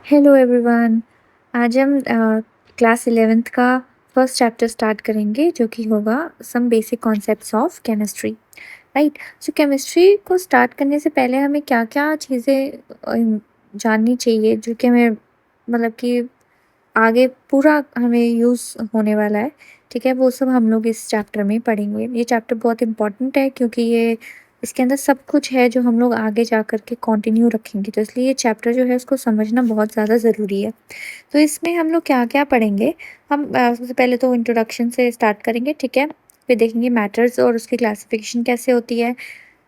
Hello everyone. आज हम class 11th का फर्स्ट चैप्टर स्टार्ट करेंगे जो कि होगा some basic concepts of chemistry. Right, so chemistry को स्टार्ट करने से पहले हमें क्या क्या चीज़ें जाननी चाहिए जो कि हमें मतलब कि आगे पूरा हमें यूज़ होने वाला है। ठीक है, वो सब हम लोग इस चैप्टर में पढ़ेंगे। ये चैप्टर बहुत इम्पोर्टेंट है क्योंकि ये इसके अंदर सब कुछ है जो हम लोग आगे जा कर के कंटिन्यू रखेंगे, तो इसलिए ये चैप्टर जो है उसको समझना बहुत ज़्यादा ज़रूरी है। तो इसमें हम लोग क्या-क्या पढ़ेंगे, हम सबसे पहले तो इंट्रोडक्शन से स्टार्ट करेंगे, ठीक है? फिर देखेंगे मैटर्स और उसकी क्लासिफिकेशन कैसे होती है,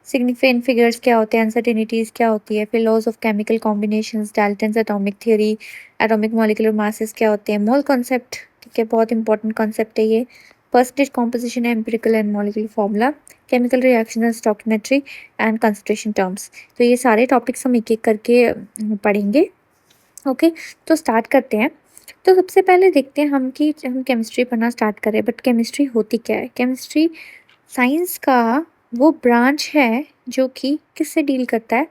सिग्निफिकेंट फिगर्स क्या होते हैं, अनसर्टेनिटीज़ क्या होती है, फिर laws of chemical combinations, Dalton's atomic theory, atomic molecular masses क्या होते हैं, मोल कॉन्सेप्ट, ठीक है, बहुत इंपॉर्टेंट कॉन्सेप्ट है ये। Percentage composition, empirical and molecular formula, chemical reaction and stoichiometry and concentration terms. तो ये सारे टॉपिक्स हम एक-एक करके पढ़ेंगे। ओके, तो स्टार्ट करते हैं। तो सबसे पहले देखते हैं हम केमिस्ट्री पढ़ना स्टार्ट करें, बट केमिस्ट्री होती क्या है? केमिस्ट्री साइंस का वो ब्रांच है जो कि किससे डील करता है?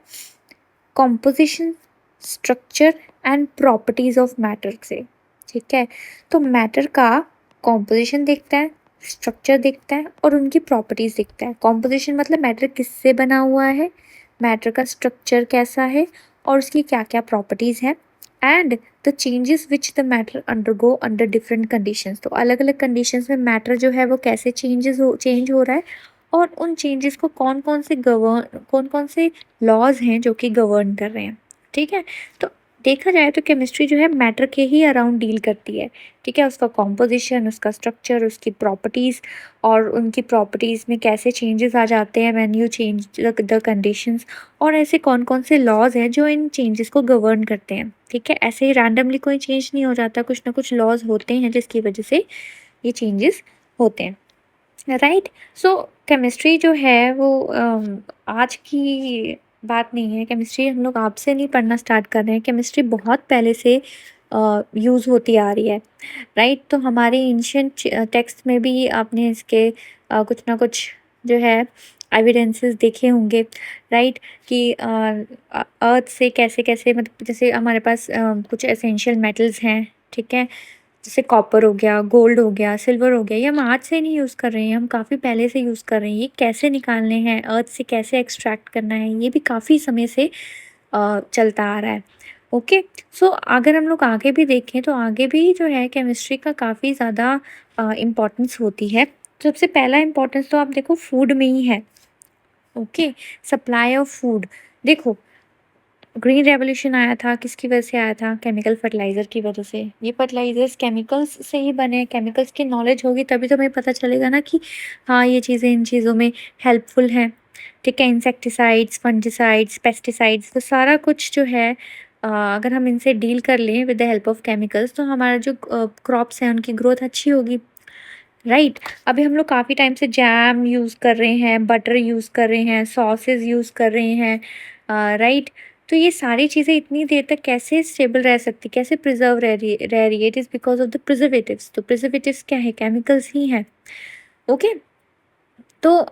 Composition, structure and properties of matter से। ठीक है, तो मैटर का कॉम्पोजिशन देखता है, स्ट्रक्चर देखता है और उनकी प्रॉपर्टीज देखता है। कॉम्पोजिशन मतलब मैटर किससे बना हुआ है, मैटर का स्ट्रक्चर कैसा है और उसकी क्या क्या प्रॉपर्टीज हैं, and the changes which the matter undergo under different conditions. तो अलग अलग कंडीशंस में मैटर जो है वो कैसे चेंज हो रहा है और उन चेंजेस को कौन कौन से लॉज हैं जो कि गवर्न कर रहे हैं। ठीक है, तो देखा जाए तो केमिस्ट्री जो है मैटर के ही अराउंड डील करती है। ठीक है, उसका कॉम्पोजिशन, उसका स्ट्रक्चर, उसकी प्रॉपर्टीज़ और उनकी प्रॉपर्टीज़ में कैसे चेंजेस आ जाते हैं when you change the conditions, और ऐसे कौन कौन से लॉज हैं जो इन चेंजेस को गवर्न करते हैं। ठीक है, ऐसे ही रैंडमली कोई चेंज नहीं हो जाता, कुछ ना कुछ लॉज होते हैं जिसकी वजह से ये चेंजेस होते हैं। राइट, सो केमिस्ट्री जो है वो आज की बात नहीं है। केमिस्ट्री हम लोग अब से नहीं पढ़ना स्टार्ट कर रहे हैं, केमिस्ट्री बहुत पहले से यूज़ होती आ रही है। राइट, तो हमारे एंशियंट टेक्स्ट में भी आपने इसके कुछ ना कुछ जो है एविडेंसेस देखे होंगे। राइट, कि अर्थ से कैसे कैसे, मतलब जैसे हमारे पास कुछ एसेंशियल मेटल्स हैं। ठीक है, जैसे कॉपर हो गया, गोल्ड हो गया, सिल्वर हो गया, ये हम आज से नहीं यूज़ कर रहे हैं, हम काफ़ी पहले से यूज़ कर रहे हैं। ये कैसे निकालने हैं, अर्थ से कैसे एक्सट्रैक्ट करना है, ये भी काफ़ी समय से चलता आ रहा है। ओके, सो अगर हम लोग आगे भी देखें तो आगे भी जो है केमिस्ट्री का काफ़ी ज़्यादा इम्पोर्टेंस होती है। सबसे पहला इम्पोर्टेंस तो आप देखो फूड में ही है। Okay, supply of food. देखो, ग्रीन रेवोल्यूशन आया था, किसकी वजह से आया था? केमिकल फर्टिलाइज़र की वजह से। ये फर्टिलाइज़र्स केमिकल्स से ही बने हैं, केमिकल्स की नॉलेज होगी तभी तो हमें पता चलेगा ना कि हाँ, ये चीज़ें इन चीज़ों में हेल्पफुल हैं। ठीक है, इंसेक्टिसाइड्स, फंगिसाइड्स, पेस्टिसाइड्स, तो सारा कुछ जो है अगर हम इनसे डील कर लें with the help of chemicals तो हमारा जो क्रॉप्स हैं उनकी ग्रोथ अच्छी होगी। राइट, अभी हम लोग काफ़ी टाइम से जैम यूज़ कर रहे हैं, बटर यूज़ कर रहे हैं, सॉसेस यूज़ कर रहे हैं। राइट, तो ये सारी चीज़ें इतनी देर तक कैसे स्टेबल रह सकती, कैसे प्रिजर्व रह रही है? It is because of the preservatives. तो प्रिजर्वेटिव्स क्या है? केमिकल्स ही हैं। ओके, तो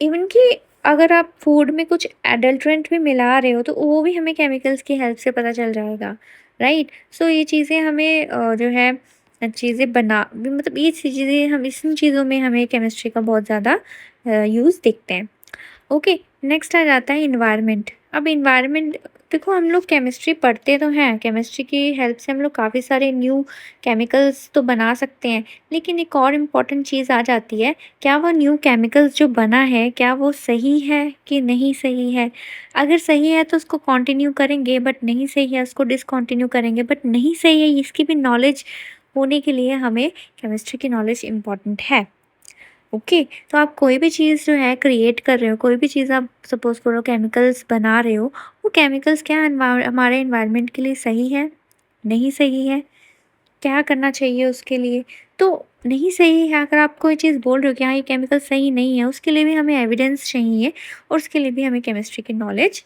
इवन कि अगर आप फूड में कुछ एडल्ट्रेंट भी मिला रहे हो तो वो भी हमें केमिकल्स की हेल्प से पता चल जाएगा। राइट, सो ये चीज़ें हमें जो है चीज़ें बना मतलब ये चीज़ें हम इन चीज़ों में हमें केमिस्ट्री का बहुत ज़्यादा यूज़ देखते हैं। ओके, नेक्स्ट आ जाता है इन्वायरमेंट। अब इन्वायरमेंट देखो, हम लोग केमिस्ट्री पढ़ते तो हैं, केमिस्ट्री की हेल्प से हम लोग काफ़ी सारे न्यू केमिकल्स तो बना सकते हैं, लेकिन एक और इम्पॉर्टेंट चीज़ आ जाती है, क्या वो न्यू केमिकल्स जो बना है क्या वो सही है कि नहीं सही है? अगर सही है तो उसको कंटिन्यू करेंगे, बट नहीं सही है उसको डिसकंटिन्यू करेंगे। बट नहीं सही है इसकी भी नॉलेज होने के लिए हमें केमिस्ट्री की नॉलेज इम्पॉर्टेंट है। ओके, तो आप कोई भी चीज़ जो है क्रिएट कर रहे हो, कोई भी चीज़ आप सपोज़ करो केमिकल्स बना रहे हो, वो केमिकल्स क्या हमारे एनवायरनमेंट के लिए सही है, नहीं सही है, क्या करना चाहिए उसके लिए? तो नहीं सही है, अगर आप कोई चीज़ बोल रहे हो कि हाँ, ये केमिकल सही नहीं है, उसके लिए भी हमें एविडेंस चाहिए और उसके लिए भी हमें केमिस्ट्री की नॉलेज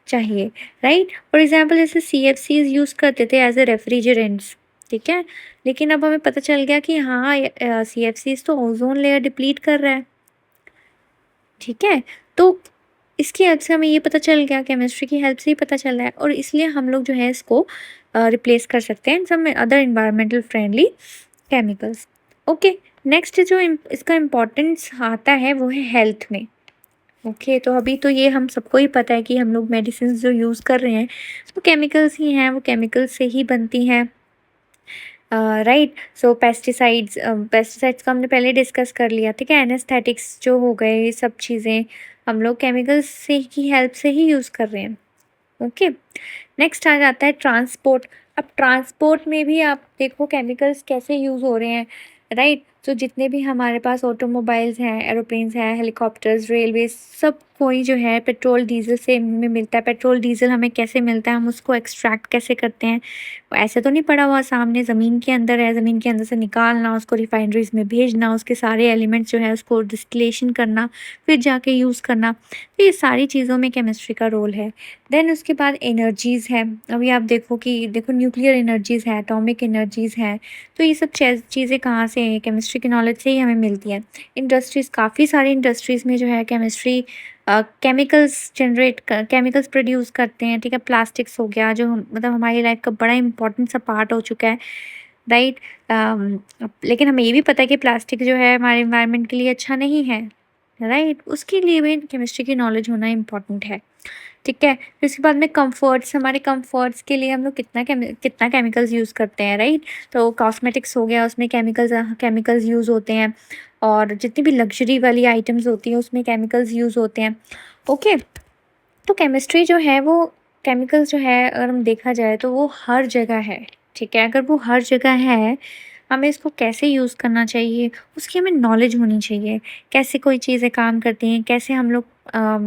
चाहिए। राइट, फॉर एग्ज़ाम्पल जैसे सीएफसीज़ यूज़ करते थे एज़ अ रेफ्रिजरेंट्स। ठीक है, लेकिन अब हमें पता चल गया कि हाँ, सीएफसीज़ तो ओज़ोन लेयर डिप्लीट कर रहा है। ठीक है, तो इसकी हेल्प से हमें ये पता चल गया, केमिस्ट्री की हेल्प से ही पता चल रहा है, और इसलिए हम लोग जो है इसको रिप्लेस कर सकते हैं some other environmental friendly chemicals. Okay, next जो इसका इम्पोर्टेंस आता है वो है हेल्थ में। ओके, तो अभी तो ये हम सबको ही पता है कि हम लोग मेडिसिन जो यूज़ कर रहे हैं वो केमिकल्स ही हैं, वो केमिकल्स से ही बनती हैं। राइट, सो पेस्टिसाइड्स का हमने पहले डिस्कस कर लिया, ठीक है। एनेस्थेटिक्स जो हो गए, ये सब चीज़ें हम लोग केमिकल्स से की हेल्प से ही यूज़ कर रहे हैं। ओके, नेक्स्ट आ जाता है ट्रांसपोर्ट। अब ट्रांसपोर्ट में भी आप देखो केमिकल्स कैसे यूज़ हो रहे हैं, राइट। तो जितने भी हमारे पास ऑटोमोबाइल्स हैं, एरोप्लेन्स हैं, हेलीकॉप्टर्स, रेलवे, सब कोई जो है पेट्रोल डीजल से में मिलता है। पेट्रोल डीजल हमें कैसे मिलता है, हम उसको एक्सट्रैक्ट कैसे करते हैं, ऐसे तो नहीं पड़ा हुआ सामने, ज़मीन के अंदर है। ज़मीन के अंदर से निकालना, उसको रिफाइनरीज में भेजना, उसके सारे एलिमेंट्स जो है उसको डिस्टिलेशन करना, फिर जाके यूज़ करना। तो ये सारी चीज़ों में केमिस्ट्री का रोल है। देन उसके बाद एनर्जीज़ है। अभी आप देखो कि देखो न्यूक्लियर एनर्जीज़ है, एटॉमिक एनर्जीज़ हैं, तो ये सब चीज़ें कहाँ से हैं? केमिस्ट्री के नॉलेज से ही हमें मिलती हैं। इंडस्ट्रीज़, काफ़ी सारी इंडस्ट्रीज़ में जो है केमिस्ट्री केमिकल्स प्रोड्यूस करते हैं, ठीक है। प्लास्टिक्स हो गया, जो मतलब हमारी लाइफ का बड़ा इंपॉर्टेंट सा पार्ट हो चुका है, राइट। लेकिन हमें ये भी पता है कि प्लास्टिक जो है हमारे एनवायरनमेंट के लिए अच्छा नहीं है, राइट। उसके लिए भी केमिस्ट्री की नॉलेज होना इम्पॉर्टेंट है, ठीक है। फिर उसके बाद में कंफर्ट्स, हमारे कंफर्ट्स के लिए हम लोग कितना केमिकल्स यूज़ करते हैं, राइट। तो कॉस्मेटिक्स हो गया, उसमें केमिकल्स यूज़ होते हैं, और जितनी भी लग्जरी वाली आइटम्स होती हैं उसमें केमिकल्स यूज़ होते हैं। ओके, तो केमिस्ट्री जो है वो, केमिकल्स जो है अगर हम देखा जाए तो वो हर जगह है, ठीक है। अगर वो हर जगह है, हमें इसको कैसे यूज़ करना चाहिए उसकी हमें नॉलेज होनी चाहिए। कैसे कोई चीज़ें काम करती हैं, कैसे हम लोग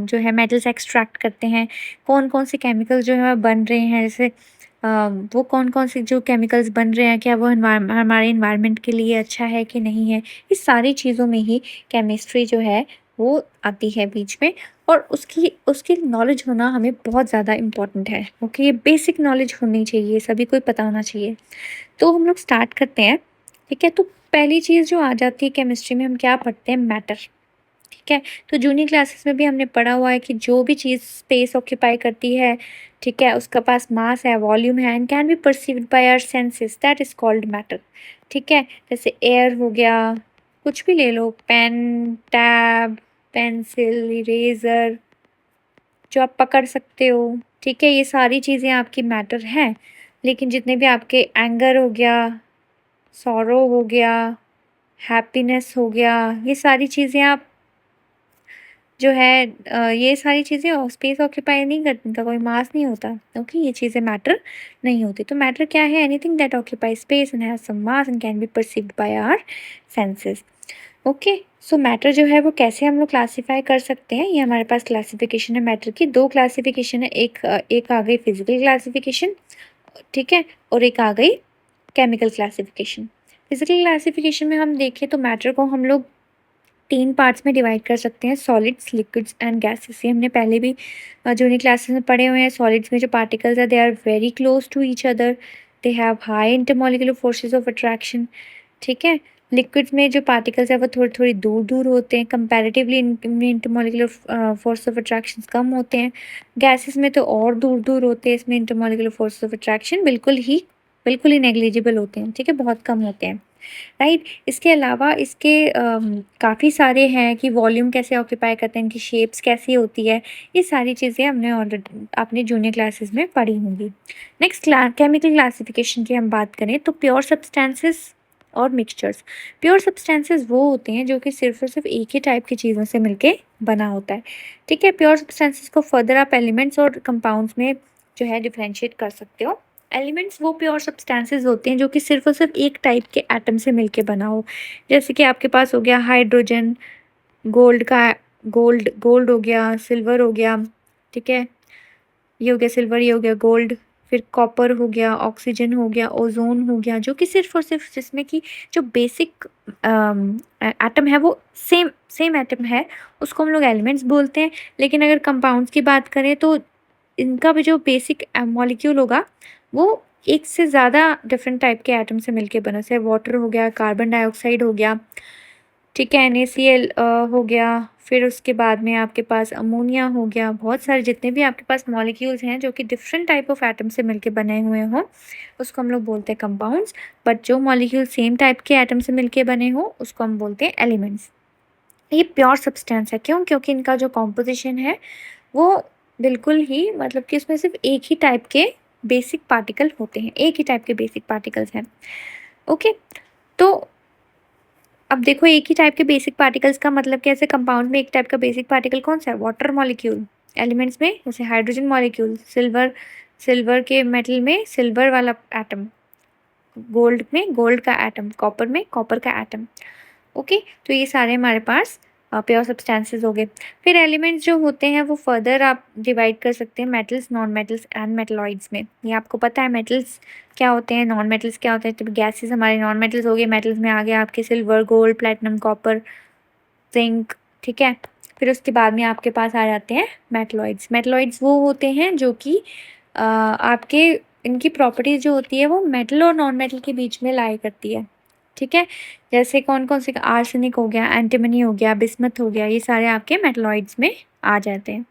जो है मेटल्स एक्सट्रैक्ट करते हैं, कौन-कौन से केमिकल्स जो है बन रहे हैं, जैसे वो कौन-कौन से जो केमिकल्स बन रहे हैं, क्या वो हमारे एनवायरनमेंट के लिए अच्छा है कि नहीं है। इस सारी चीज़ों में ही केमिस्ट्री जो है वो आती है बीच में, और उसकी उसकी नॉलेज होना हमें बहुत ज़्यादा इम्पोर्टेंट है। ओके, ये बेसिक नॉलेज होनी चाहिए, सभी को पता होना चाहिए। तो हम लोग स्टार्ट करते हैं, ठीक है। तो पहली चीज़ जो आ जाती है केमिस्ट्री में, हम क्या पढ़ते हैं, मैटर, ठीक है। तो जूनियर क्लासेस में भी हमने पढ़ा हुआ है कि जो भी चीज़ स्पेस ऑक्यूपाई करती है, ठीक है, उसका पास मास है, वॉल्यूम है, and can be perceived by our senses, that is called matter, ठीक है। जैसे एयर हो गया, कुछ भी ले लो, पेन, टैब, पेंसिल, इरेज़र, जो आप पकड़ सकते हो, ठीक है, ये सारी चीज़ें आपकी मैटर हैं। लेकिन जितने भी आपके एंगर हो गया, सॉरो हो गया, हैप्पीनेस हो गया, ये सारी चीज़ें आप जो है ये सारी चीज़ें स्पेस ऑक्यूपाई नहीं करती, इनका कोई मास नहीं होता, ओके। ये चीज़ें मैटर नहीं होती। तो मैटर क्या है, anything that occupy space and has some mass and can be perceived by our senses. Okay, so matter जो है वो कैसे हम लोग क्लासीफाई कर सकते हैं, ये हमारे पास क्लासिफिकेशन है मैटर की। दो क्लासिफिकेशन है, एक आ गई फिजिकल क्लासिफिकेशन, ठीक है, और एक आ गई केमिकल क्लासिफिकेशन। फिजिकल क्लासिफिकेशन में हम देखें तो मैटर को हम लोग 3 पार्ट्स में डिवाइड कर सकते हैं, सॉलिड्स, लिक्विड्स एंड गैसेस। ये हमने पहले भी जूनियर क्लासेस में पढ़े हुए हैं। सॉलिड्स में जो पार्टिकल्स है, they are very close to each other, they have high intermolecular forces of attraction, ठीक है। लिक्विड्स में जो पार्टिकल्स है वो थोड़ी-थोड़ी दूर-दूर होते हैं, कंपैरेटिवली इनमें इंटरमॉलिक्यूलर फोर्स ऑफ अट्रैक्शन कम होते हैं। गैसेस में तो और दूर-दूर होते हैं, इसमें इंटरमॉलिक्यूलर फोर्स ऑफ अट्रैक्शन बिल्कुल ही नेग्लिजिबल होते हैं, ठीक है, बहुत कम होते हैं, राइट। इसके अलावा इसके काफ़ी सारे हैं कि वॉल्यूम कैसे ऑक्यूपाई करते हैं, इनकी शेप्स कैसी होती है, ये सारी चीज़ें हमने ऑलरेडी अपने जूनियर क्लासेस में पढ़ी होंगी। नेक्स्ट केमिकल क्लासिफिकेशन की हम बात करें तो प्योर सब्सटेंसेस और मिक्सचर्स। प्योर सब्सटेंसेस वो होते हैं जो कि सिर्फ और सिर्फ एक ही टाइप की चीज़ों से मिलके बना होता है, ठीक है। प्योर सब्सटेंसेस को फर्दर आप एलिमेंट्स और कंपाउंड्स में जो है डिफरेंशिएट कर सकते हो। एलिमेंट्स वो प्योर सब्सटेंसेस होते हैं जो कि सिर्फ और सिर्फ एक टाइप के एटम से मिलके बना हो। जैसे कि आपके पास हो गया हाइड्रोजन, गोल्ड का गोल्ड हो गया, सिल्वर हो गया, ठीक है, ये हो गया सिल्वर, ये हो गया गोल्ड। फिर कॉपर हो गया, ऑक्सीजन हो गया, ओजोन हो गया, जो कि सिर्फ और सिर्फ जिसमें कि जो बेसिक एटम है वो सेम सेम एटम है, उसको हम लोग एलिमेंट्स बोलते हैं। लेकिन अगर कंपाउंड्स की बात करें तो इनका भी जो बेसिक मॉलिक्यूल होगा वो एक से ज़्यादा डिफरेंट टाइप के एटम से मिलके बना, जैसे वाटर हो गया, कार्बन डाइऑक्साइड हो गया, ठीक है, NaCl हो गया, फिर उसके बाद में आपके पास अमोनिया हो गया, बहुत सारे जितने भी आपके पास मॉलिक्यूल्स हैं जो कि डिफरेंट टाइप ऑफ एटम से मिलके बने हुए हों, उसको हम लोग बोलते हैं कंपाउंड्स। बट जो मॉलिक्यूल सेम टाइप के एटम से मिलके बने हों उसको हम बोलते हैं एलिमेंट्स। ये प्योर सब्सटेंस है, क्यों? क्योंकि इनका जो कॉम्पोजिशन है वो बिल्कुल ही मतलब कि उसमें सिर्फ एक ही टाइप के बेसिक पार्टिकल होते हैं, एक ही टाइप के बेसिक पार्टिकल्स हैं। ओके, तो अब देखो एक ही टाइप के बेसिक पार्टिकल्स का मतलब कैसे, कंपाउंड में एक टाइप का बेसिक पार्टिकल कौन सा है? Water molecule. एलिमेंट्स में जैसे हाइड्रोजन मॉलिक्यूल, सिल्वर के मेटल में सिल्वर वाला एटम, गोल्ड में गोल्ड का एटम, कॉपर में कॉपर का एटम। ओके, तो ये सारे हमारे पास प्योर सब्सटेंसेस हो गए। फिर एलिमेंट्स जो होते हैं वो फर्दर आप डिवाइड कर सकते हैं metals, non metals and metalloids में। ये आपको पता है मेटल्स क्या होते हैं, नॉन मेटल्स क्या होते हैं। तो गैसेस हमारे नॉन मेटल्स हो गए, मेटल्स में आ गया आपके silver, gold, platinum, copper, zinc, ठीक है। फिर उसके बाद में आपके पास आ जाते हैं मेटलॉइड्स। मेटलॉइड्स वो होते हैं जो कि आपके इनकी प्रॉपर्टीज जो होती है वो मेटल और नॉन मेटल के बीच में लाई करती है, ठीक है। जैसे कौन कौन से, आर्सेनिक हो गया, एंटीमनी हो गया, बिस्मथ हो गया, ये सारे आपके मेटलॉइड्स में आ जाते हैं।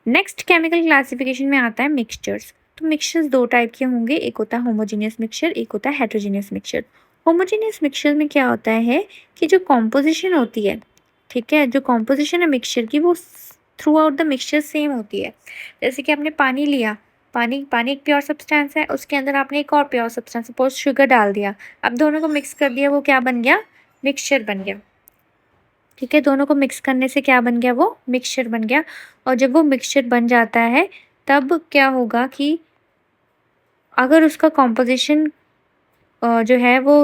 नेक्स्ट केमिकल क्लासिफिकेशन में आता है मिक्सचर्स। तो मिक्सचर्स दो टाइप के होंगे, एक होता है होमोजेनियस मिक्सचर, एक होता है हेटेरोजेनियस मिक्सचर। होमोजेनियस मिक्सचर में क्या होता है कि जो कॉम्पोजिशन होती है, ठीक है, जो कॉम्पोजिशन है मिक्सचर की वो through out the mixture same होती है। जैसे कि आपने पानी लिया, पानी एक प्योर सब्सटेंस है, उसके अंदर आपने एक और प्योर सब्सटेंस सपोज शुगर डाल दिया, अब दोनों को मिक्स कर दिया, वो क्या बन गया? मिक्सचर बन गया, ठीक है। दोनों को मिक्स करने से क्या बन गया? वो मिक्सचर बन गया। और जब वो मिक्सचर बन जाता है तब क्या होगा कि अगर उसका कॉम्पोजिशन जो है वो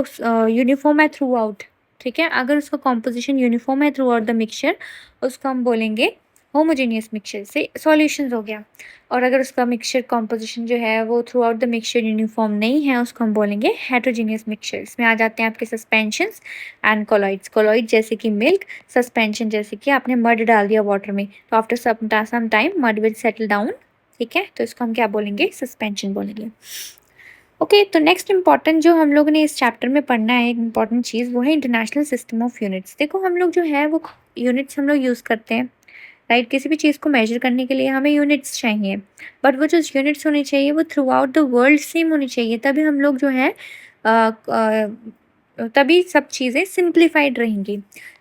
यूनिफॉर्म है थ्रू आउट, ठीक है, अगर उसका कॉम्पोजिशन यूनिफॉर्म है थ्रू आउट द मिक्सचर, उसको हम बोलेंगे होमोजेनियस मिक्सचर। से सॉल्यूशंस हो गया। और अगर उसका मिक्सचर कॉम्पोजिशन जो है वो through out the mixture uniform नहीं है, उसको हम बोलेंगे हेटेरोजेनियस मिक्सचर। इसमें आ जाते हैं आपके सस्पेंशंस एंड कोलॉइड्स। कोलॉइड जैसे कि मिल्क, सस्पेंशन जैसे कि आपने मड डाल दिया वाटर में, तो after some time mud will settle down, ठीक है, तो इसको हम क्या बोलेंगे? सस्पेंशन बोलेंगे। ओके, तो नेक्स्ट इंपॉर्टेंट जो हम लोगों ने इस चैप्टर में पढ़ना है, एक इंपॉर्टेंट चीज़, वो है इंटरनेशनल सिस्टम ऑफ यूनिट्स। देखो हम लोग जो है वो यूनिट्स हम लोग यूज़ करते हैं, राइट। किसी भी चीज़ को मेजर करने के लिए हमें यूनिट्स चाहिए, बट वो जो यूनिट्स होनी चाहिए वो through out the world same होनी चाहिए, तभी हम लोग जो है तभी सब चीज़ें सिंप्लीफाइड रहेंगी,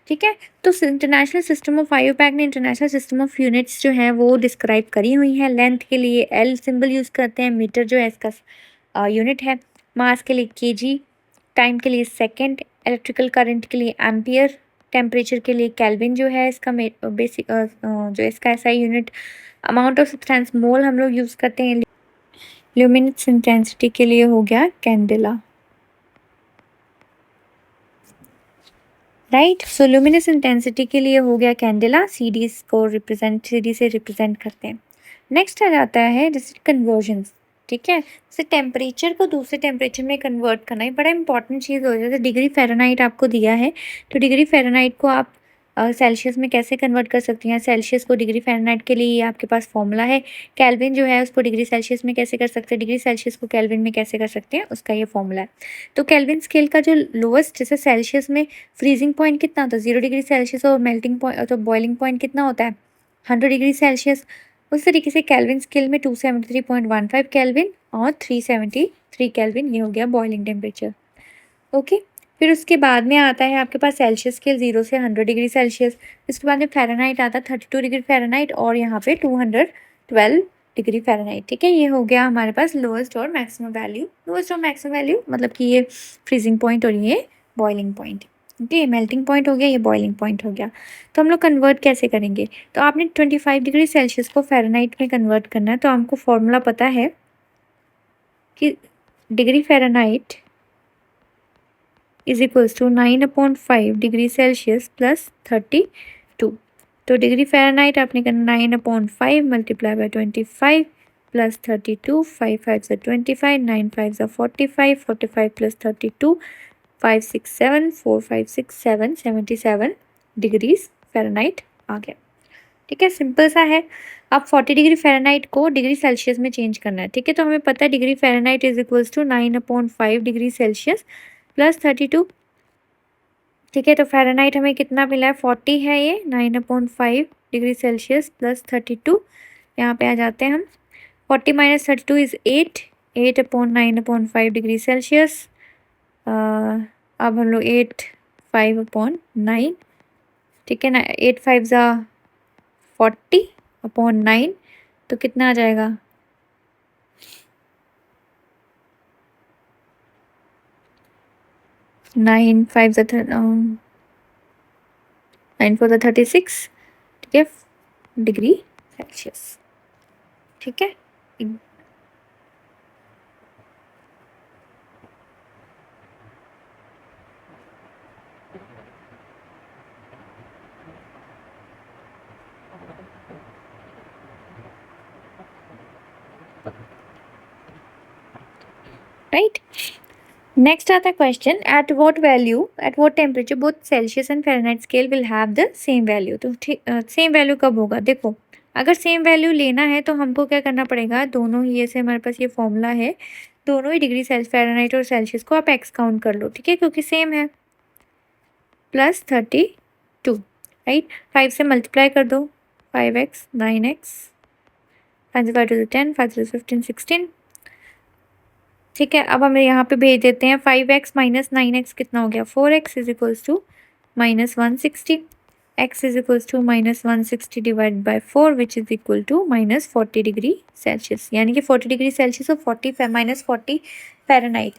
ठीक है। तो इंटरनेशनल सिस्टम ऑफ आईयूपैक ने इंटरनेशनल सिस्टम ऑफ यूनिट्स जो है वो डिस्क्राइब करी हुई है। लेंथ के लिए एल सिंबल यूज़ करते हैं, मीटर जो है इसका यूनिट है, मास के लिए केजी, टाइम के लिए सेकंड, इलेक्ट्रिकल करंट के लिए एम्पियर, टेम्परेचर के लिए केल्विन जो है इसका बेसिक जो इसका ऐसा यूनिट, अमाउंट ऑफ सब्सटेंस मोल हम लोग यूज़ करते हैं। ल्यूमिनेंस इंटेंसिटी के लिए हो गया कैंडेला, राइट। सो ल्यूमिनस इंटेंसिटी के लिए हो गया कैंडेला, सीडी से रिप्रेजेंट करते हैं। नेक्स्ट आ जाता है जैसे कन्वर्जन्स, ठीक है, जैसे टेम्परेचर को दूसरे टेम्परेचर में कन्वर्ट करना, ये बड़ा इंपॉर्टेंट चीज़ हो जाती है। डिग्री फ़ारेनहाइट आपको दिया है, तो डिग्री फ़ारेनहाइट को आप सेल्सियस में कैसे कन्वर्ट कर सकती हैं? सेल्सियस को डिग्री फ़ारेनहाइट के लिए ये आपके पास फॉर्मूला है। केल्विन जो है उसको डिग्री सेल्सियस में कैसे कर सकते हैं, डिग्री सेल्सियस को केल्विन में कैसे कर सकते हैं, उसका ये फॉर्मूला है। तो केल्विन स्केल का जो लोएस्ट, जैसे सेल्सियस में फ्रीजिंग पॉइंट कितना होता है? 0 डिग्री सेल्सियस, और मेल्टिंग पॉइंट तो बॉइलिंग पॉइंट कितना होता है? 100 डिग्री सेल्सियस। उस तरीके से केल्विन स्केल में 273.15 केल्विन और 373 केल्विन, ये हो गया बॉइलिंग टेम्परेचर, ओके। फिर उसके बाद में आता है आपके पास सेल्सियस स्केल 0 से 100 डिग्री सेल्सियस। इसके बाद में फ़ारेनहाइट आता है 32 डिग्री फ़ारेनहाइट, और यहाँ पे 212 डिग्री फ़ारेनहाइट, ठीक है। ये हो गया हमारे पास लोएस्ट और मैक्सिमम वैल्यू। लोएस्ट और मैक्सिमम वैल्यू मतलब कि ये फ्रीजिंग पॉइंट और ये बॉइलिंग पॉइंट, ओके। ये मेल्टिंग पॉइंट हो गया, ये बॉइलिंग पॉइंट हो गया। तो हम लोग कन्वर्ट कैसे करेंगे? तो आपने 25 डिग्री सेल्सियस को फ़ारेनहाइट में कन्वर्ट करना है, तो हमको फॉर्मूला पता है कि degree Fahrenheit is equals to 9/5 degree Celsius plus 32। तो डिग्री फ़ारेनहाइट आपने करना 9/5 मल्टीप्लाई बाय 25 प्लस 32, 5 5 से 25, 9 5 से 45, 45 प्लस 32, 5 6 7, 4 5 6 7, 77 डिग्रीज फ़ारेनहाइट आ गया, ठीक है। सिंपल सा है। अब 40 डिग्री फ़ारेनहाइट को डिग्री सेल्सियस में चेंज करना है, ठीक है। तो हमें पता है degree Fahrenheit is equals to 9/5 degree Celsius plus 32, ठीक है, तो फ़ारेनहाइट हमें कितना मिला है, 40 है ये, 9/5 डिग्री सेल्सियस प्लस 32। यहाँ पे आ जाते हैं हम, 40 माइनस 32 इज़ 8, 8/9/5 डिग्री सेल्सियस। अब हम लोग 8 5/9, ठीक है ना, 8 5 ज़ा 40/9, तो कितना आ जाएगा, 9 5 ज़ा 9 4 ज़ा 36, ठीक है, डिग्री सेल्सियस। ठीक है, राइट। नेक्स्ट आता है question, at what temperature both Celsius and Fahrenheit scale will have the same value. तो सेम वैल्यू कब होगा, देखो अगर सेम वैल्यू लेना है तो हमको क्या करना पड़ेगा, दोनों ही ऐसे हमारे पास ये फॉर्मूला है, दोनों ही डिग्री फ़ारेनहाइट और सेल्सियस को आप एक्स काउंट कर लो, ठीक है, क्योंकि सेम है, प्लस 32, राइट, 5 से मल्टीप्लाई कर दो, 5x 9x, 5 5 10, 5 15 16, ठीक है। अब हमें यहाँ पे भेज देते हैं, 5x माइनस 9x कितना हो गया, 4x is equals to minus 160, x is equals to minus 160 divide by 4 which is equal to minus 40 degree Celsius, यानी कि 40 डिग्री सेल्सियस और 40 माइनस 40 फ़ारेनहाइट,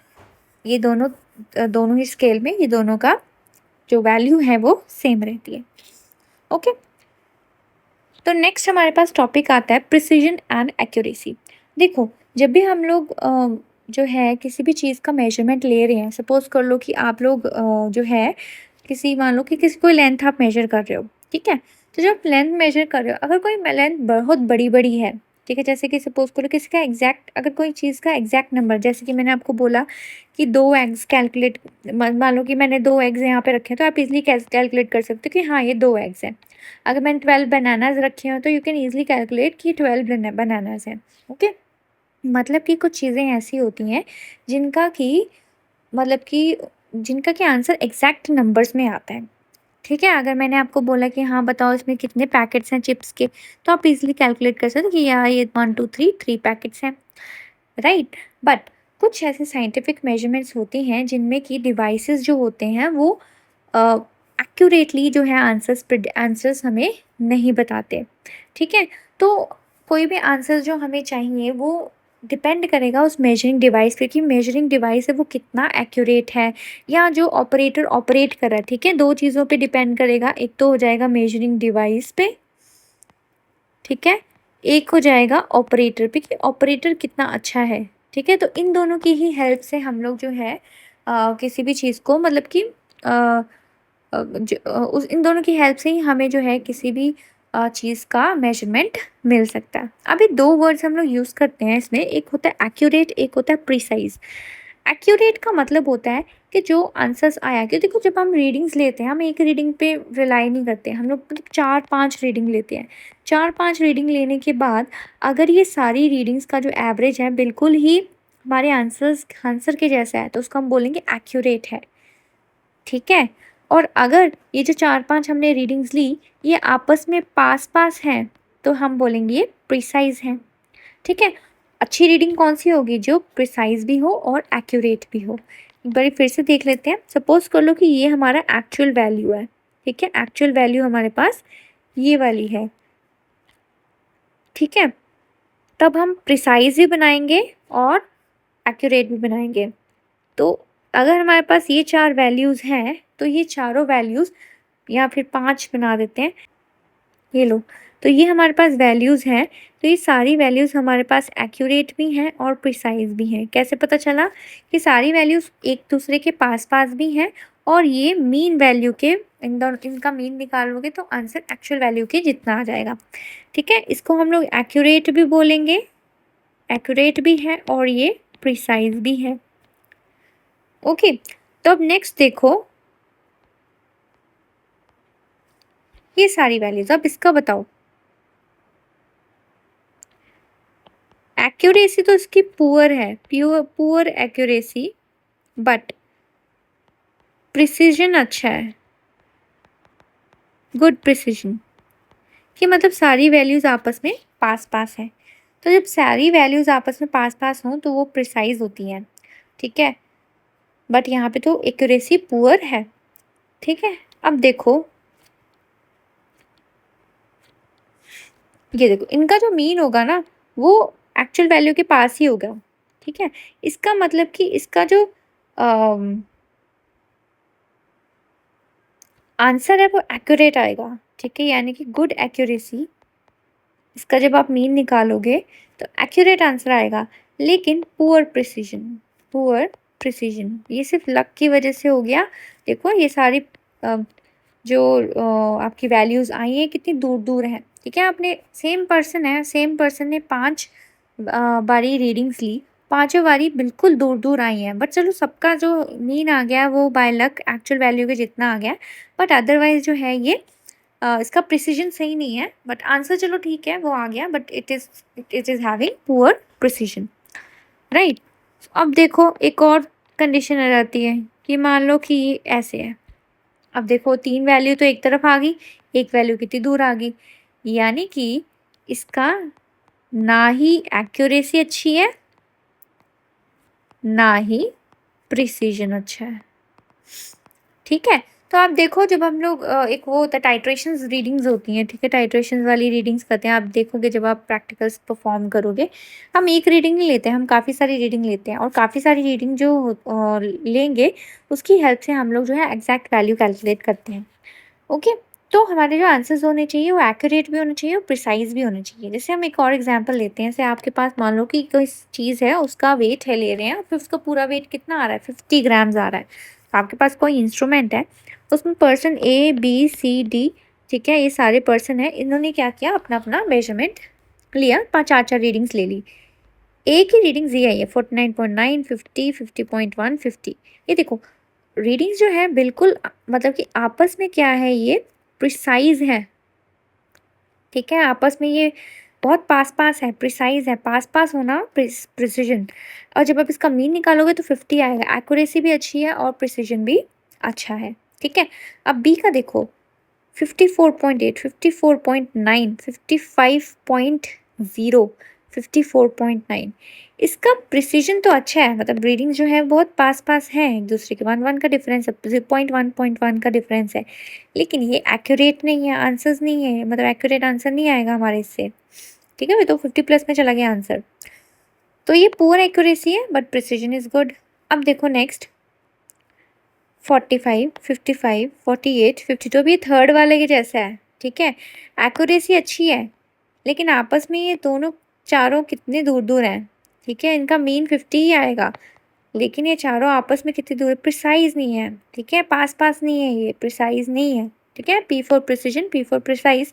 ये दोनों ही स्केल में ये दोनों का जो वैल्यू है वो सेम रहती है। ओके, तो नेक्स्ट हमारे पास टॉपिक आता है प्रिसीजन एंड एक्यूरेसी। देखो, जब भी हम लोग जो है किसी भी चीज़ का मेजरमेंट ले रहे हैं, सपोज कर लो कि आप लोग जो है मान लो कि किसी कोई लेंथ आप मेजर कर रहे हो, ठीक है, तो जब लेंथ मेजर कर रहे हो, अगर कोई लेंथ बहुत बड़ी बड़ी है, ठीक है, जैसे कि सपोज करो किसी का एग्जैक्ट, अगर कोई चीज़ का एग्जैक्ट नंबर, जैसे कि मैंने आपको बोला कि 2 एग्स कैलकुलेट, मान लो कि मैंने 2 एग्स यहाँ पे रखे हैं, तो आप इजिली कैलकुलेट कर सकते हो कि हाँ ये 2 एग्स हैं। अगर मैंने 12 बनानाज रखे हो तो यू कैन ईजिली कैलकुलेट कि 12 बनानाज हैं। ओके, मतलब कि कुछ चीज़ें ऐसी होती हैं जिनका कि मतलब कि जिनका कि आंसर एग्जैक्ट नंबर्स में आता है, ठीक है। अगर मैंने आपको बोला कि हाँ बताओ इसमें कितने पैकेट्स हैं चिप्स के, तो आप इजीली कैलकुलेट कर सकते हो कि यहाँ ये 1 2 3 पैकेट्स हैं, राइट। बट कुछ ऐसे साइंटिफिक मेजरमेंट्स होती हैं जिनमें कि डिवाइसेस जो होते हैं वो एक्यूरेटली जो है आंसर्स हमें नहीं बताते, ठीक है। तो कोई भी आंसर जो हमें चाहिए वो डिपेंड करेगा उस मेजरिंग डिवाइस पे कि मेजरिंग डिवाइस है वो कितना एक्यूरेट है, या जो ऑपरेटर ऑपरेट कर रहा है, ठीक है, दो चीज़ों पे डिपेंड करेगा, एक तो हो जाएगा मेजरिंग डिवाइस पे, ठीक है, एक हो जाएगा ऑपरेटर पे कि ऑपरेटर कितना अच्छा है, ठीक है। तो इन दोनों की ही हेल्प से हम लोग जो है किसी भी चीज़ को मतलब कि उस इन दोनों की हेल्प से ही हमें जो है किसी भी चीज़ का मेजरमेंट मिल सकता है। अभी 2 वर्ड्स हम लोग यूज़ करते हैं इसमें, एक होता है एक्यूरेट, एक होता है प्रिसाइज़। एक्यूरेट का मतलब होता है कि जो आंसर्स आया, कि देखो जब हम रीडिंग्स लेते हैं, हम एक रीडिंग पे रिलाई नहीं करते, हम लोग मतलब 4-5 रीडिंग लेते हैं। 4-5 रीडिंग लेने के बाद अगर ये सारी रीडिंग्स का जो एवरेज है बिल्कुल ही हमारे आंसर के जैसा है, तो उसको हम बोलेंगे एक्यूरेट है, ठीक है। और अगर ये जो 4-5 हमने रीडिंग्स ली ये आपस में पास-पास हैं, तो हम बोलेंगे ये प्रिसाइज़ हैं, ठीक है। अच्छी रीडिंग कौन-सी होगी, जो प्रिसाइज़ भी हो और एक्यूरेट भी हो। एक बारी फिर से देख लेते हैं, सपोज़ कर लो कि ये हमारा एक्चुअल वैल्यू है, ठीक है, एक्चुअल वैल्यू हमारे पास ये वाली है, ठीक है। तब हम प्रिसाइज़ भी बनाएंगे और एक्यूरेट भी बनाएंगे। तो अगर हमारे पास ये 4 वैल्यूज़ हैं, तो ये चारों वैल्यूज़, या फिर 5 बना देते हैं, ये लो, तो ये हमारे पास वैल्यूज़ हैं, तो ये सारी वैल्यूज़ हमारे पास एक्यूरेट भी हैं और प्रिसाइज़ भी हैं। कैसे पता चला कि सारी वैल्यूज़ एक दूसरे के पास-पास भी हैं, और ये मीन वैल्यू के इनका मीन निकालोगे तो आंसर एक्चुअल वैल्यू के जितना आ जाएगा, ठीक है। इसको हम लोग एक्यूरेट भी बोलेंगे, एक्यूरेट भी है और ये प्रिसाइज़ भी है। ओके, तो अब नेक्स्ट देखो ये सारी वैल्यूज़, अब इसका बताओ। एक्यूरेसी तो इसकी पुअर है, पुअर एक्यूरेसी, बट प्रिसीजन अच्छा है, गुड प्रिसिजन, कि मतलब सारी वैल्यूज़ आपस में पास पास हैं। तो जब सारी वैल्यूज़ आपस में पास पास हों तो वो प्रिसाइज होती हैं, ठीक है। बट यहाँ पे तो एक्यूरेसी पुअर है, ठीक है। अब देखो, ये देखो, इनका जो मीन होगा ना वो एक्चुअल वैल्यू के पास ही होगा, ठीक है। इसका मतलब कि इसका जो आंसर है वो एक्यूरेट आएगा, ठीक है, यानी कि गुड एक्यूरेसी। इसका जब आप मीन निकालोगे तो एक्यूरेट आंसर आएगा, लेकिन पुअर प्रिसीजन, पुअर प्रिसीजन ये सिर्फ लक की वजह से हो गया। देखो ये सारी जो आपकी वैल्यूज़ आई हैं कितनी दूर दूर हैं, ठीक है। आपने सेम पर्सन है, सेम पर्सन ने 5 बारी रीडिंग्स ली, पाँचों बारी बिल्कुल दूर दूर आई हैं, बट चलो सबका जो मीन आ गया वो बाय लक एक्चुअल वैल्यू के जितना आ गया। बट अदरवाइज जो है ये इसका प्रिसीजन सही नहीं है, बट आंसर चलो ठीक है वो आ गया, but it is having poor precision, right. अब देखो एक और कंडीशन आ जाती है कि मान लो कि ये ऐसे है। अब देखो 3 वैल्यू तो एक तरफ आ गई, एक वैल्यू कितनी दूर आ गई, यानी कि इसका ना ही एक्यूरेसी अच्छी है ना ही प्रिसीजन अच्छा है, ठीक है। तो आप देखो जब हम लोग एक वो होता है टाइट्रेशंस रीडिंग्स होती हैं, ठीक है, टाइट्रेशंस वाली रीडिंग्स करते हैं। आप देखोगे जब आप प्रैक्टिकल्स परफॉर्म करोगे, हम एक रीडिंग नहीं लेते हैं, हम काफ़ी सारी रीडिंग लेते हैं, और काफ़ी सारी रीडिंग जो लेंगे उसकी हेल्प से हम लोग जो है एग्जैक्ट वैल्यू कैलकुलेट करते हैं, ओके। तो हमारे जो आंसर्स होने चाहिए वो एक्यूरेट भी होने चाहिए और प्रिसाइज भी होने चाहिए। जैसे हम एक और एग्जांपल लेते हैं, जैसे आपके पास मान लो कि कोई चीज़ है, उसका वेट है, ले रहे हैं, फिर उसका पूरा वेट कितना आ रहा है, 50 ग्राम्स आ रहा है। तो आपके पास कोई इंस्ट्रूमेंट है, उसमें person A B C D, ठीक है, ये सारे पर्सन है, इन्होंने क्या किया, अपना अपना मेजरमेंट लिया, 4 रीडिंग्स ले ली। ए की रीडिंग्स ये आई है 49.9, 50, 50.1, 50। ये देखो रीडिंग्स जो है बिल्कुल मतलब कि आपस में क्या है, ये प्रिसाइज है, ठीक है। आपस में ये बहुत पास पास है, प्रिसाइज है, पास पास होना प्रिसिजन। और जब आप इसका मीन निकालोगे तो 50 आएगा, एक्यूरेसी भी अच्छी है और प्रिसिजन भी अच्छा है, ठीक है। अब बी का देखो 54.8, 54.9, 55.0, 54.9। इसका प्रिसीजन तो अच्छा है, मतलब रीडिंग जो है बहुत पास पास है एक दूसरे के, 1 1 का डिफरेंस है, 0.1 का डिफरेंस है, लेकिन ये एक्यूरेट नहीं है, आंसर्स नहीं है, मतलब एक्यूरेट आंसर नहीं आएगा हमारे इससे, ठीक है। वो तो 50 प्लस में चला गया आंसर, तो ये पुअर एक्यूरेसी है बट प्रिसीजन इज गुड। अब देखो नेक्स्ट 45, 55, 48, 52 भी थर्ड वाले के जैसा है, ठीक है। एक्यूरेसी अच्छी है, लेकिन आपस में ये दोनों चारों कितने दूर दूर हैं, ठीक है। इनका मीन 50 ही आएगा, लेकिन ये चारों आपस में कितनी दूर है, प्रिसाइज नहीं है, ठीक है, पास पास नहीं है, ये प्रिसाइज नहीं है, ठीक है। P for precision, P for precise,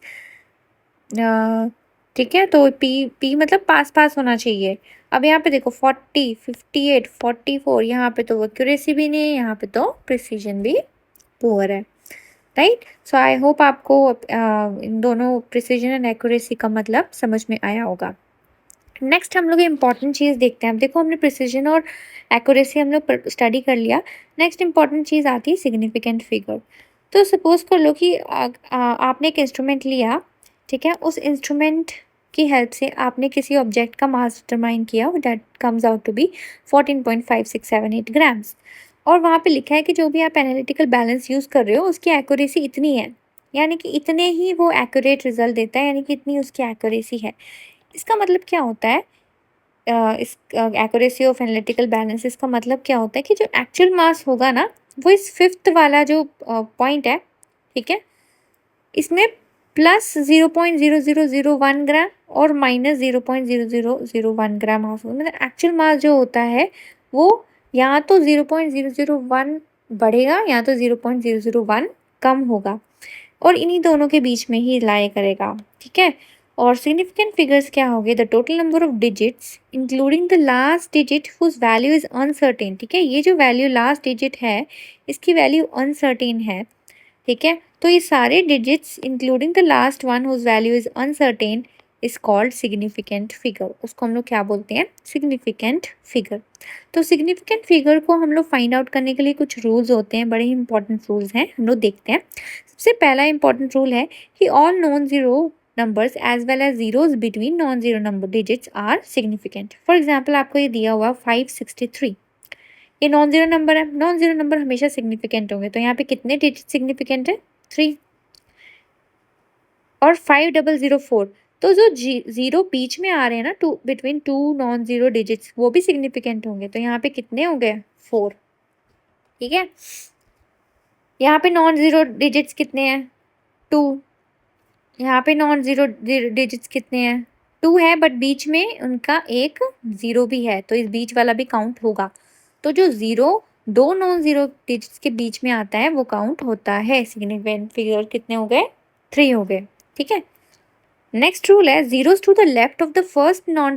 ठीक है। तो पी पी मतलब पास पास होना चाहिए। अब यहाँ पे देखो 40, 58, 44, यहाँ पे तो एक्यूरेसी भी नहीं है, यहाँ पे तो प्रिसीजन भी पुअर है, राइट। सो आई होप आपको इन दोनों प्रिसीजन एंड एक्यूरेसी का मतलब समझ में आया होगा। नेक्स्ट हम लोग इम्पॉर्टेंट चीज़ देखते हैं। अब देखो हमने प्रिसीजन और एक्यूरेसी हम लोग स्टडी कर लिया, नेक्स्ट इम्पॉर्टेंट चीज़ आती है सिग्निफिकेंट फिगर। तो सपोज कर लो कि आपने एक इंस्ट्रूमेंट लिया, ठीक है, उस इंस्ट्रूमेंट की हेल्प से आपने किसी ऑब्जेक्ट का मास डिटरमाइन किया, that comes out to be 14.5678 grams, और वहाँ पे लिखा है कि जो भी आप एनालिटिकल बैलेंस यूज़ कर रहे हो उसकी एक्यूरेसी इतनी है, यानी कि इतने ही वो एक्यूरेट रिजल्ट देता है, यानी कि इतनी उसकी एक्यूरेसी है। इसका मतलब क्या होता है, इस एक्यूरेसी ऑफ एनालिटिकल बैलेंस, इसका मतलब क्या होता है कि जो एक्चुअल मास होगा ना वो इस फिफ्थ वाला जो पॉइंट है, ठीक है, इसमें प्लस 0.0001 ग्राम और माइनस 0.0001 ग्राम हाफ, मतलब एक्चुअल मास जो होता है वो या तो 0.001 बढ़ेगा या तो 0.001 कम होगा, और इन्हीं दोनों के बीच में ही लाई करेगा, ठीक है। और सिग्निफिकेंट फिगर्स क्या होंगे, the total number of digits including the last digit whose value is uncertain, ठीक है। ये जो वैल्यू लास्ट डिजिट है इसकी वैल्यू अनसर्टेन है, ठीक है। तो ये सारे digits including the last one whose value is uncertain is called significant figure, उसको हम लोग क्या बोलते हैं, सिग्निफिकेंट फिगर। तो सिग्निफिकेंट फिगर को हम लोग फाइंड आउट करने के लिए कुछ रूल्स होते हैं, बड़े ही इंपॉर्टेंट रूल्स हैं, हम लोग देखते हैं। सबसे पहला इंपॉर्टेंट रूल है कि all non zero numbers as well as zeros between non-zero number digits are significant. For example, आपको ये दिया हुआ 563, ये नॉन जीरो नंबर है, नॉन जीरो नंबर हमेशा सिग्निफिकेंट होंगे, तो यहाँ पे कितने डिजिट सिग्निफिकेंट है? 3। और 5004, तो जो जीरो बीच में आ रहे हैं ना, two between two non zero digits, वो भी सिग्निफिकेंट होंगे, तो यहाँ पे कितने हो गए? 4। ठीक है, यहाँ पे नॉन जीरो डिजिट्स कितने हैं? 2। यहाँ पे नॉन जीरो डिजिट्स कितने हैं? 2 है, बट बीच में उनका एक जीरो भी है, तो इस बीच वाला भी काउंट होगा। तो जो जीरो दो नॉन जीरो डिजिट्स के बीच में आता है वो काउंट होता है। सिग्निफिकेंट फिगर कितने हो गए? 3 हो गए। ठीक है, नेक्स्ट रूल है zeros to the left of the first non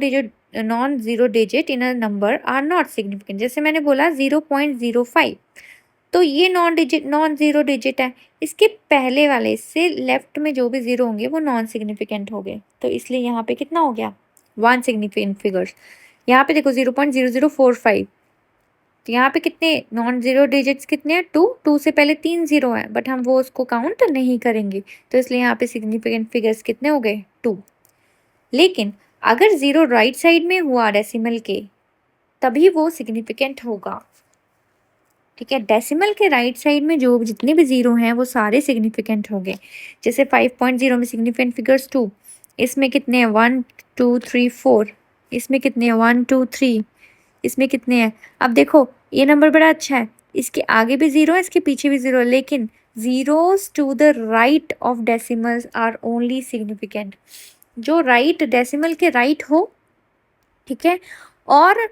zero digit in a number are not significant. जैसे मैंने बोला 0.05, तो ये नॉन जीरो डिजिट है, इसके पहले वाले इससे लेफ्ट में जो भी जीरो होंगे वो नॉन सिग्निफिकेंट हो गए, तो इसलिए यहाँ पे कितना हो गया? 1 सिग्निफिकेंट फिगर्स। यहाँ पे देखो 0.0045, तो यहाँ पे कितने नॉन जीरो डिजिट्स कितने हैं? 2 से पहले 3 जीरो है, बट हम वो उसको काउंट नहीं करेंगे, तो इसलिए यहाँ पे सिग्निफिकेंट फिगर्स कितने हो गए? 2। लेकिन अगर जीरो राइट साइड में हुआ डेसिमल के, तभी वो सिग्निफिकेंट होगा। ठीक है, डेसिमल के राइट साइड में जो जितने भी जीरो हैं वो सारे सिग्निफिकेंट होंगे। जैसे 5.0 में सिग्निफिकेंट फिगर्स 2, इसमें कितने हैं? 1 2 3 4, इसमें कितने हैं? 1 2 3, इसमें कितने हैं? अब देखो ये नंबर बड़ा अच्छा है, इसके आगे भी जीरो है, इसके पीछे भी जीरो है, लेकिन zeros to the right of decimals are only significant. जो राइट डेसिमल के राइट हो, ठीक है, और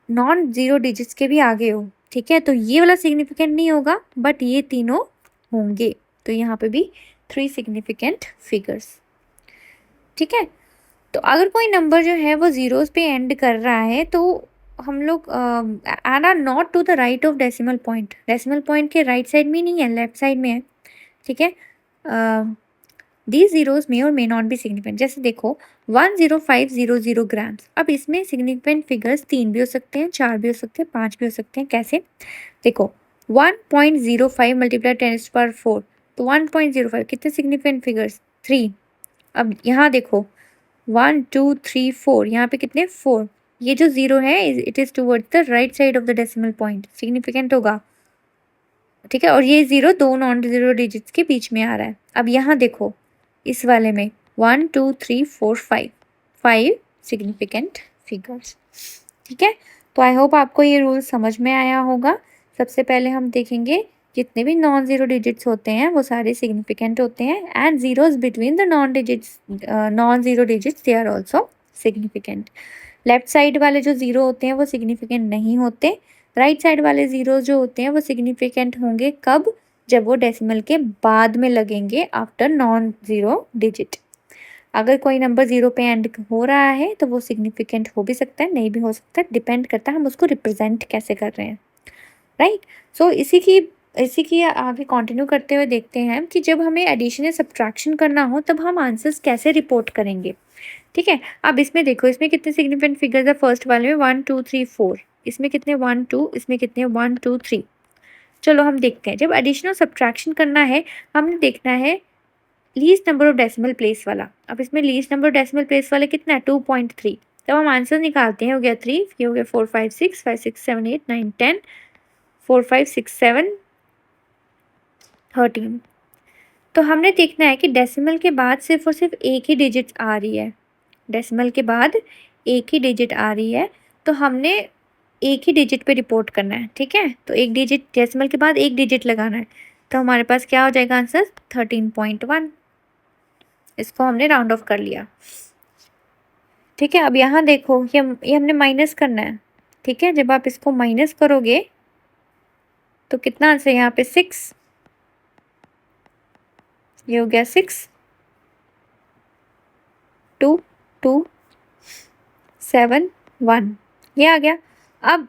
नॉन जीरो डिजिट्स के भी आगे हो, ठीक है, तो ये वाला सिग्निफिकेंट नहीं होगा, बट ये तीनों होंगे, तो यहाँ पे भी 3 सिग्निफिकेंट फिगर्स। ठीक है, तो अगर कोई नंबर जो है वो जीरोस पे एंड कर रहा है, तो हम लोग and are not to the right of decimal point, decimal point के राइट साइड में नहीं है, लेफ्ट साइड में है। ठीक है, दीज जीरोस मे और मे नॉट बी सिग्निफिकेंट। जैसे देखो 10500 ग्राम्स, अब इसमें सिग्निफिकेंट फिगर्स 3 भी हो सकते हैं, 4 भी हो सकते हैं, 5 भी हो सकते हैं। कैसे? देखो 1.05 मल्टीप्लाई 10⁴, तो 1.05 कितने सिग्निफिकेंट फिगर्स? 3। अब यहाँ देखो 1 2 3 4, यहाँ पे कितने? 4। ये जो जीरो है it is towards the right side of the decimal point, significant होगा। ठीक है, और ये जीरो दो नॉन जीरो डिजिट्स के बीच में आ रहा है। अब यहाँ देखो इस वाले में 1 2 3 4 5 सिग्निफिकेंट फिगर्स। ठीक है, तो आई होप आपको ये रूल समझ में आया होगा। सबसे पहले हम देखेंगे जितने भी नॉन जीरो डिजिट्स होते हैं वो सारे सिग्निफिकेंट होते हैं, and zeros between the non zero digits they are also significant. Left side वाले जो जीरो होते हैं वो सिग्निफिकेंट नहीं होते, राइट साइड वाले जीरो जो होते हैं वो सिग्निफिकेंट होंगे कब? जब वो डेसिमल के बाद में लगेंगे, आफ्टर नॉन जीरो डिजिट। अगर कोई नंबर जीरो पे एंड हो रहा है तो वो सिग्निफिकेंट हो भी सकता है, नहीं भी हो सकता, डिपेंड करता है हम उसको रिप्रेजेंट कैसे कर रहे हैं। राइट, सो इसी की आगे कंटिन्यू करते हुए देखते हैं कि जब हमें एडिशन या सब्ट्रैक्शन करना हो तब हम आंसर्स कैसे रिपोर्ट करेंगे। ठीक है, अब इसमें देखो इसमें कितने सिग्निफिकेंट फिगर्स है? फर्स्ट वाले में 1 2 3 4, इसमें कितने? 1 2, इसमें कितने? 1 2 3। चलो हम देखते हैं, जब एडिशन और सब्ट्रैक्शन करना है हमने देखना है least number of decimal place वाला। अब इसमें least number of decimal place वाला कितना है? 2.3। तब हम आंसर निकालते हैं, हो गया 3, ये हो गया 4 5 6 5 6 7 8 9 10, 4 5 6 7 13। तो हमने देखना है कि डेसिमल के बाद सिर्फ और सिर्फ एक ही डिजिट आ रही है, डेसिमल के बाद एक ही डिजिट आ रही है, तो हमने एक ही डिजिट पे रिपोर्ट करना है। ठीक है, तो एक डिजिट डेसिमल के बाद एक डिजिट लगाना है, तो हमारे पास क्या हो जाएगा आंसर? 13.1। इसको हमने राउंड ऑफ कर लिया। ठीक है, अब यहाँ देखो ये हमने माइनस करना है। ठीक है, जब आप इसको माइनस करोगे तो कितना आंसर? यहाँ पे 6, ये हो गया 6 2 2 7 1, ये आ गया। अब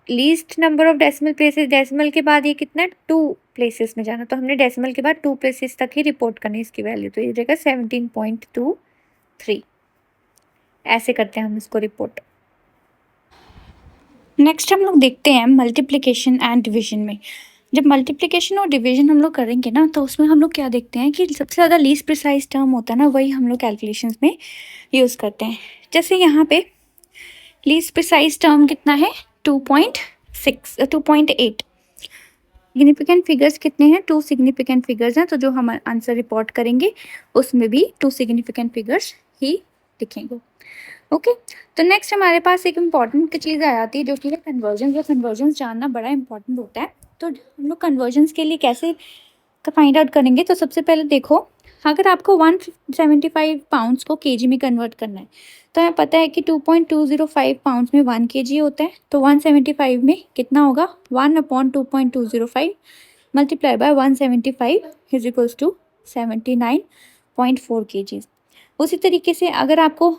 least number of decimal places, decimal के बाद ये कितना है? 2 प्लेसेस में जाना, तो हमने डेसिमल के बाद 2 प्लेसेस तक ही रिपोर्ट करनी है इसकी वैल्यू, तो ये रहेगा 17.23। ऐसे करते हैं हम इसको रिपोर्ट। नेक्स्ट हम लोग देखते हैं मल्टीप्लिकेशन एंड डिवीजन में। जब मल्टीप्लिकेशन और डिवीजन हम लोग करेंगे ना, तो उसमें हम लोग क्या देखते हैं कि सबसे ज़्यादा लीस्ट प्रिसाइज टर्म होता है ना, वही हम लोग कैलकुलेशंस में यूज़ करते हैं। जैसे यहाँ पे लीस्ट प्रिसाइज टर्म कितना है, 2.8। सिग्निफिकेंट फिगर्स कितने हैं, 2 सिग्निफिकेंट फिगर्स हैं, तो जो हम आंसर रिपोर्ट करेंगे उसमें भी 2 सिग्निफिकेंट फिगर्स ही लिखेंगे। ओके, तो नेक्स्ट हमारे पास एक इम्पॉर्टेंट चीज़ आ जाती है जो कि है कन्वर्जन। जो कन्वर्जन जानना बड़ा इंपॉर्टेंट होता है। तो हम लोग कन्वर्जन्स के लिए कैसे फाइंड आउट करेंगे, तो सबसे पहले देखो, अगर आपको 175 पाउंड्स को केजी में कन्वर्ट करना है, तो हमें पता है कि 2.205 पाउंड्स में 1 केजी होता है, तो 175 में कितना होगा, 1/2.205 multiply by 175 is equals to 79.4 kgs. उसी तरीके से अगर आपको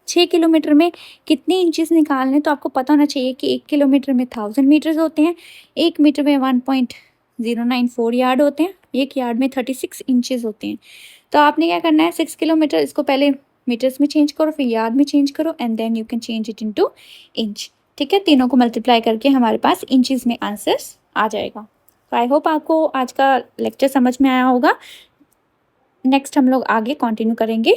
6 किलोमीटर में कितने इंचेस निकालने हैं, तो आपको पता होना चाहिए कि 1 किलोमीटर में 1000 मीटर्स होते हैं, 1 मीटर में 1.094 यार्ड होते हैं, 1 यार्ड में 36 इंचेस होते हैं। तो आपने क्या करना है, 6 किलोमीटर इसको पहले मीटर्स में चेंज करो, फिर यार्ड में चेंज करो, and then you can change it into inch. ठीक है, तीनों को मल्टीप्लाई करके हमारे पास इंचेस में आंसर्स आ जाएगा। तो आई होप आपको आज का लेक्चर समझ में आया होगा। नेक्स्ट हम लोग आगे कंटिन्यू करेंगे।